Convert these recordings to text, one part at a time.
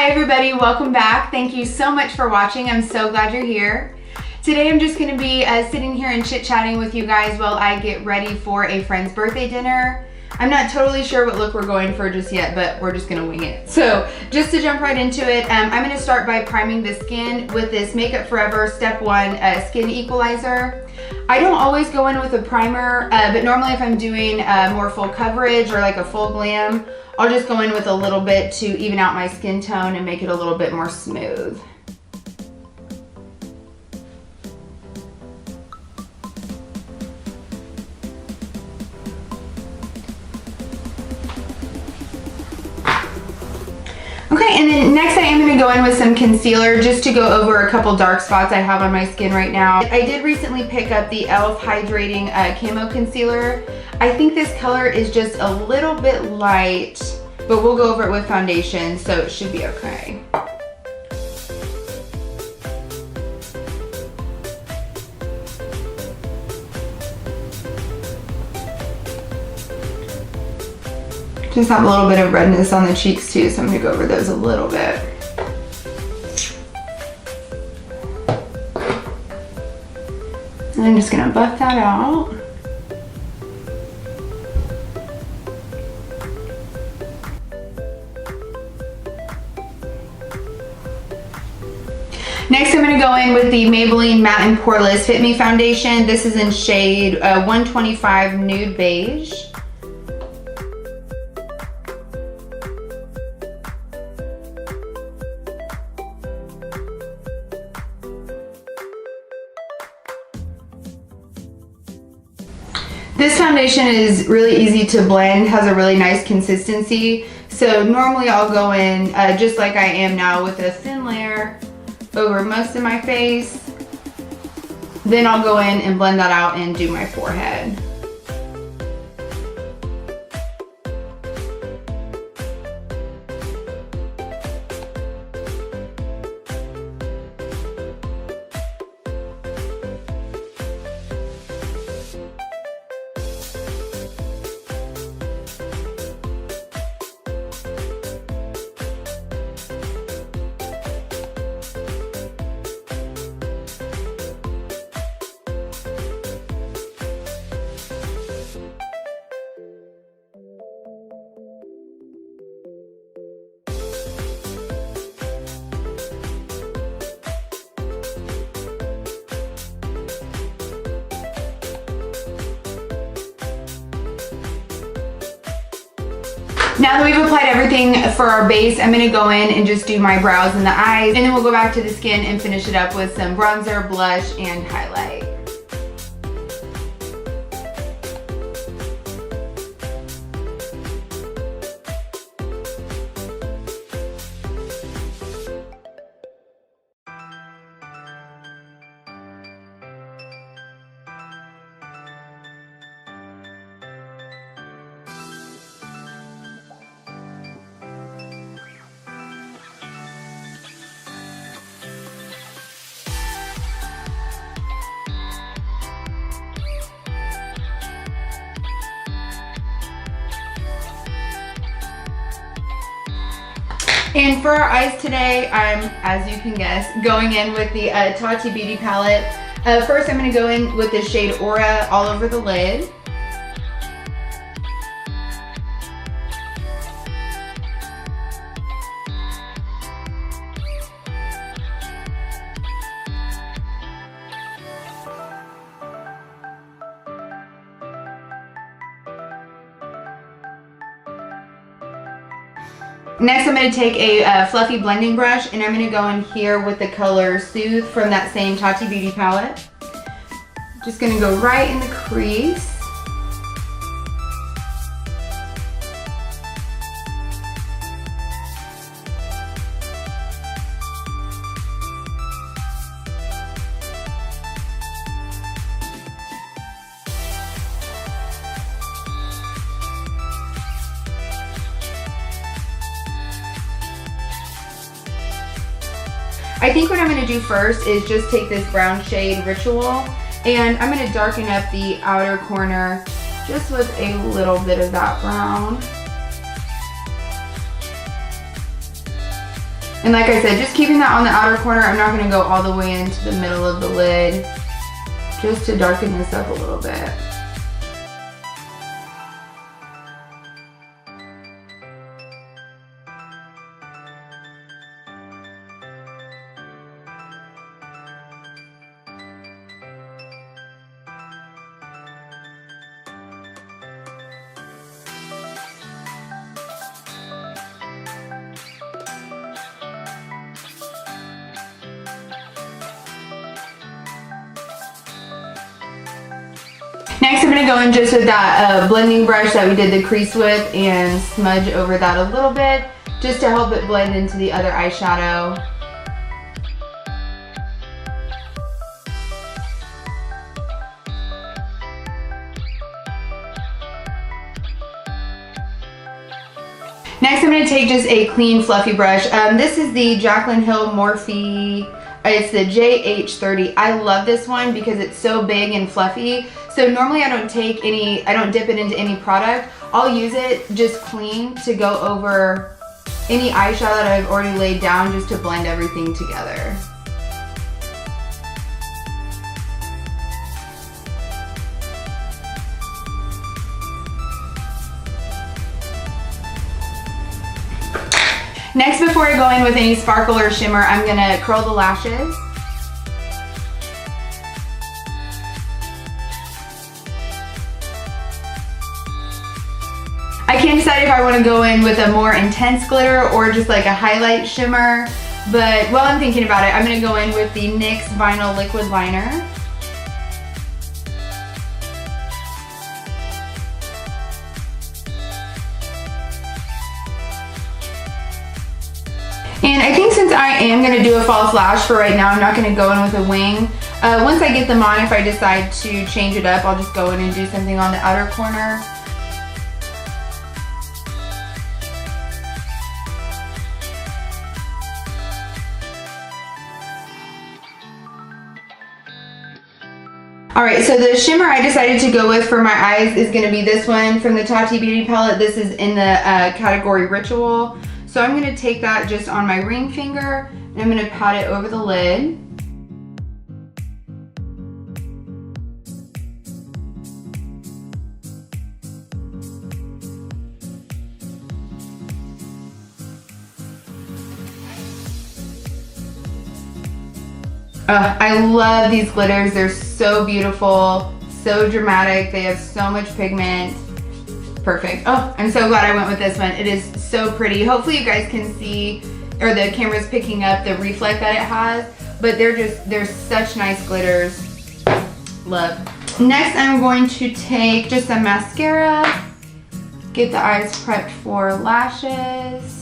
Hi everybody, welcome back. Thank you so much for watching. I'm so glad you're here. Today I'm just going to be sitting here and chit-chatting with you guys while I get ready for a friend's birthday dinner. I'm not totally sure what look we're going for just yet, but we're just going to wing it. So just to jump right into it, I'm going to start by priming the skin with this Makeup Forever Step 1 Skin Equalizer. I don't always go in with a primer, but normally if I'm doing more full coverage or like a full glam, I'll just go in with a little bit to even out my skin tone and make it a little bit more smooth. Okay, and then next I am going to go in with some concealer just to go over a couple dark spots I have on my skin right now. I did recently pick up the e.l.f. Hydrating Camo Concealer. I think this color is just a little bit light, but we'll go over it with foundation, so it should be okay. Just have a little bit of redness on the cheeks too, so I'm gonna go over those a little bit. And I'm just gonna buff that out. Next, I'm going to go in with the Maybelline Matte and Poreless Fit Me Foundation. This is in shade 125 Nude Beige. This foundation is really easy to blend, has a really nice consistency. So normally I'll go in just like I am now with a thin layer over most of my face. Then I'll go in and blend that out and do my forehead. Now that we've applied everything for our base, I'm going to go in and just do my brows and the eyes, and then we'll go back to the skin and finish it up with some bronzer, blush, and highlight. And for our eyes today, I'm, as you can guess, going in with the Tati Beauty Palette. First I'm going to go in with the shade Aura all over the lid. Next, I'm going to take a fluffy blending brush and I'm going to go in here with the color Soothe from that same Tati Beauty palette. Just going to go right in the crease. I think what I'm going to do first is just take this brown shade Ritual and I'm going to darken up the outer corner just with a little bit of that brown. And like I said, just keeping that on the outer corner. I'm not gonna go all the way into the middle of the lid, just to darken this up a little bit. Next, I'm going to go in just with that blending brush that we did the crease with and smudge over that a little bit just to help it blend into the other eyeshadow. Next, I'm going to take just a clean fluffy brush. This is the Jaclyn Hill Morphe. It's the JH30. I love this one because it's so big and fluffy. So normally I don't dip it into any product. I'll use it just clean to go over any eyeshadow that I've already laid down just to blend everything together. Next, before I go in with any sparkle or shimmer, I'm gonna curl the lashes. I can't decide if I want to go in with a more intense glitter or just like a highlight shimmer, but while I'm thinking about it, I'm gonna go in with the NYX Vinyl Liquid Liner. And I think since I am going to do a false lash for right now, I'm not going to go in with a wing. Once I get them on, if I decide to change it up, I'll just go in and do something on the outer corner. Alright, so the shimmer I decided to go with for my eyes is going to be this one from the Tati Beauty Palette. This is in the category Ritual. So I'm going to take that just on my ring finger and I'm going to pat it over the lid. I love these glitters. They're so beautiful, so dramatic. They have so much pigment. Perfect. Oh, I'm so glad I went with this one. It is so pretty. Hopefully you guys can see, or the camera's picking up the reflect that it has, but they're such nice glitters. Love. Next, I'm going to take just some mascara, get the eyes prepped for lashes.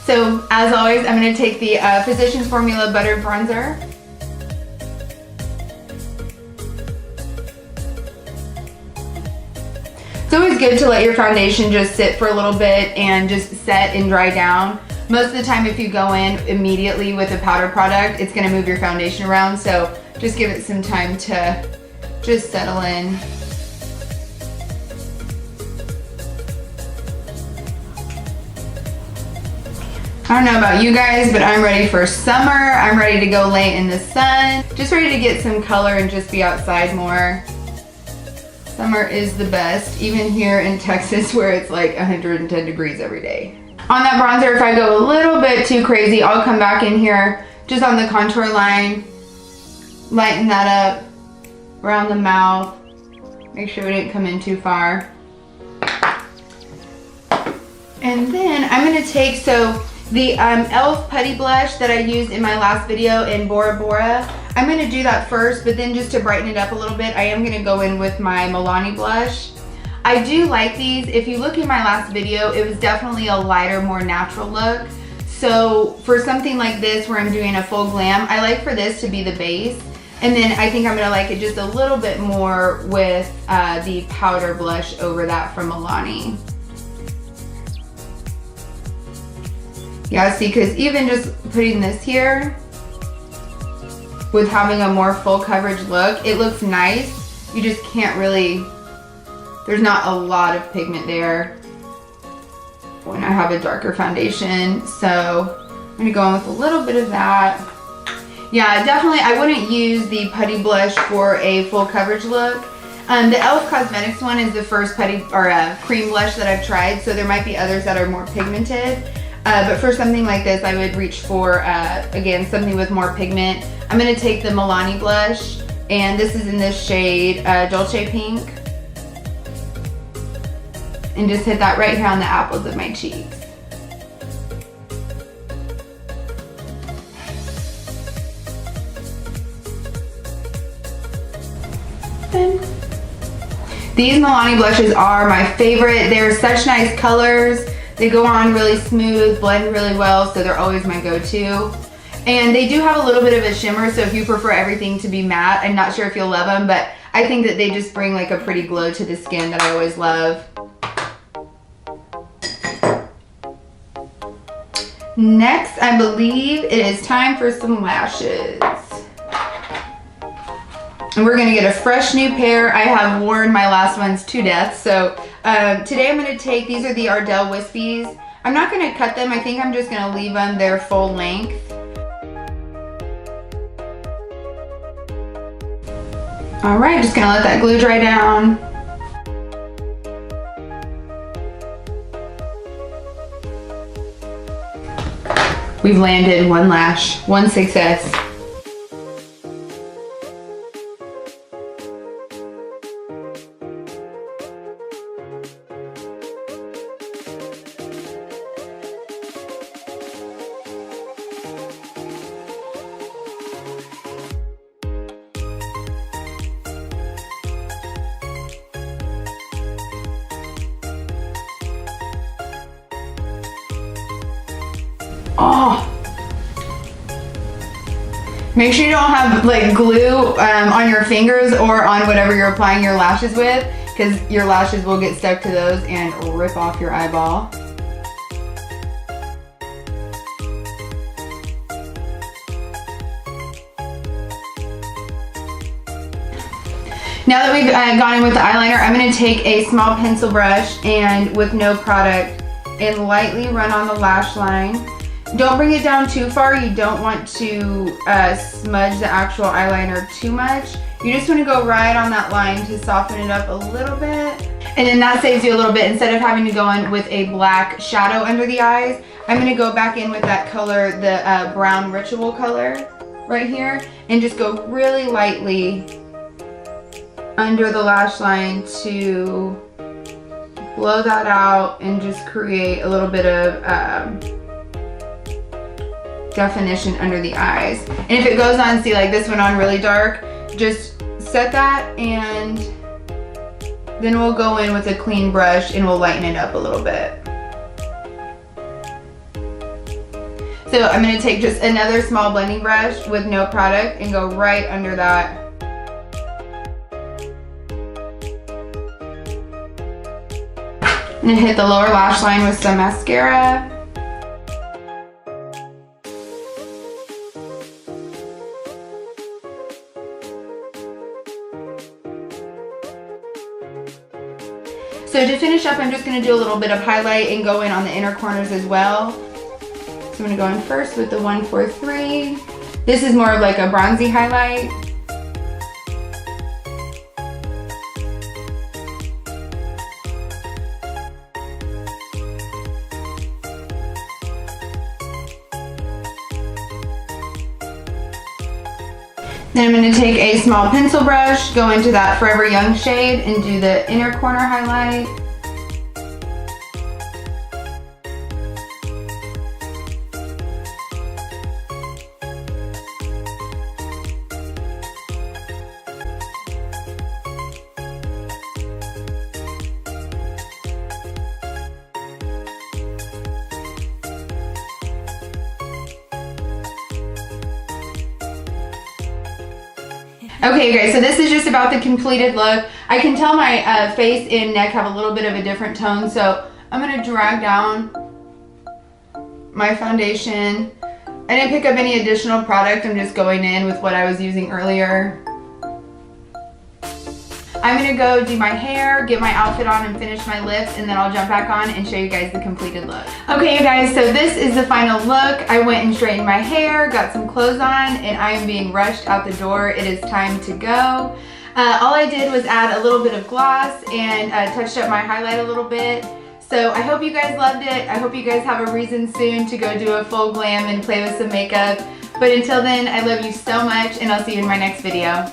So, as always, I'm going to take the Physicians Formula Butter Bronzer. It's always good to let your foundation just sit for a little bit and just set and dry down. Most of the time, if you go in immediately with a powder product, it's going to move your foundation around. So, just give it some time to just settle in. I don't know about you guys, but I'm ready for summer. I'm ready to go lay in the sun. Just ready to get some color and just be outside more. Summer is the best, even here in Texas where it's like 110 degrees every day. On that bronzer, if I go a little bit too crazy, I'll come back in here just on the contour line, lighten that up around the mouth. Make sure we didn't come in too far. And then I'm gonna take, the e.l.f. Putty Blush that I used in my last video in Bora Bora. I'm going to do that first, but then just to brighten it up a little bit, I am going to go in with my Milani blush. I do like these. If you look in my last video, it was definitely a lighter, more natural look. So for something like this where I'm doing a full glam, I like for this to be the base. And then I think I'm going to like it just a little bit more with the powder blush over that from Milani. Yeah, see, because even just putting this here, with having a more full coverage look, it looks nice. You just can't really, there's not a lot of pigment there when I have a darker foundation. So I'm gonna go in with a little bit of that. Yeah, definitely, I wouldn't use the Putty Blush for a full coverage look. The e.l.f. Cosmetics one is the first cream blush that I've tried, so there might be others that are more pigmented. But for something like this, I would reach for, again, something with more pigment. I'm gonna take the Milani blush, and this is in this shade, Dolce Pink. And just hit that right here on the apples of my cheeks. These Milani blushes are my favorite. They're such nice colors. They go on really smooth, blend really well, so they're always my go-to. And they do have a little bit of a shimmer, so if you prefer everything to be matte, I'm not sure if you'll love them, but I think that they just bring like a pretty glow to the skin that I always love. Next, I believe it is time for some lashes. And we're gonna get a fresh new pair. I have worn my last ones to death. So today I'm gonna take, these are the Ardell Wispies. I'm not gonna cut them. I think I'm just gonna leave them their full length. All right, just gonna let that glue dry down. We've landed one lash, one success. Oh, make sure you don't have like glue on your fingers or on whatever you're applying your lashes with, because your lashes will get stuck to those and rip off your eyeball. Now that we've gone in with the eyeliner, I'm going to take a small pencil brush and with no product and lightly run on the lash line. Don't bring it down too far. You don't want to smudge the actual eyeliner too much. You just want to go right on that line to soften it up a little bit. And then that saves you a little bit. Instead of having to go in with a black shadow under the eyes, I'm going to go back in with that color, the brown ritual color right here, and just go really lightly under the lash line to blow that out and just create a little bit of definition under the eyes. And if it goes on, see, like this went on really dark, just set that, and then we'll go in with a clean brush and we'll lighten it up a little bit. So I'm going to take just another small blending brush with no product and go right under that. I'm going to hit the lower lash line with some mascara. So to finish up, I'm just going to do a little bit of highlight and go in on the inner corners as well. So I'm going to go in first with the 143. This is more of like a bronzy highlight. Then I'm going to take a small pencil brush, go into that Forever Young shade, and do the inner corner highlight. Okay guys, so this is just about the completed look. I can tell my face and neck have a little bit of a different tone, so I'm going to drag down my foundation. I didn't pick up any additional product. I'm just going in with what I was using earlier. I'm gonna go do my hair, get my outfit on, and finish my lips, and then I'll jump back on and show you guys the completed look. Okay, you guys, so this is the final look. I went and straightened my hair, got some clothes on, and I am being rushed out the door. It is time to go. All I did was add a little bit of gloss and touched up my highlight a little bit. So I hope you guys loved it. I hope you guys have a reason soon to go do a full glam and play with some makeup. But until then, I love you so much, and I'll see you in my next video.